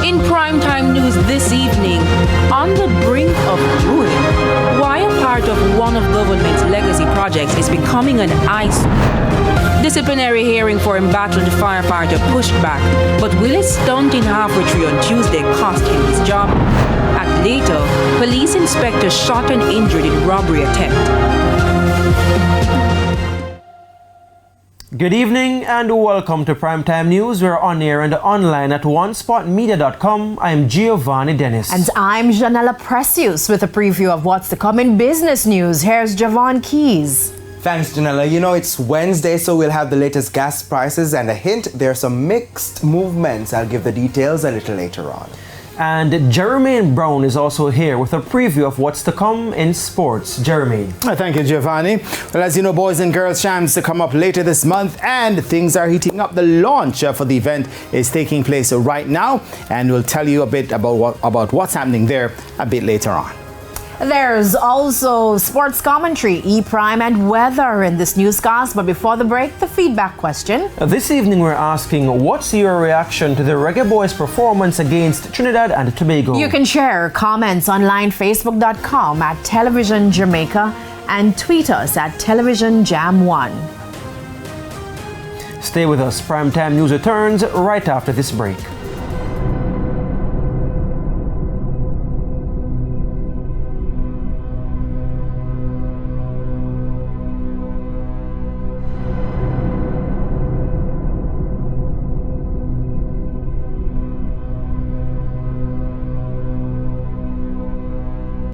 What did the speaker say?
In primetime news this evening, on the brink of ruin, why a part of one of government's legacy projects is becoming an eyesore. Disciplinary hearing for embattled firefighter pushed back, but will his stunt in Halfway on Tuesday cost him his job? At later, police inspector shot and injured in robbery attempt. Good evening and welcome to Primetime News. We're on air and online at onespotmedia.com. I'm Giovanni Dennis. And I'm Janella Precious with a preview of what's to come in business news. Here's Javon Keys. Thanks, Janella. You know, it's Wednesday, so we'll have the latest gas prices and a hint. There are some mixed movements. I'll give the details a little later on. And Jermaine Brown is also here with a preview of what's to come in sports. Jeremy. Thank you, Giovanni. Well, as you know, Boys and Girls Champs to come up later this month, and things are heating up. The launch for the event is taking place right now, and we'll tell you a bit about what's happening there a bit later on. There's also sports commentary, E-Prime, and weather in this newscast. But before the break, the feedback question. This evening we're asking, what's your reaction to the Reggae Boys' performance against Trinidad and Tobago? You can share comments online, facebook.com at Television Jamaica, and tweet us at Television Jam 1. Stay with us. Primetime News returns right after this break.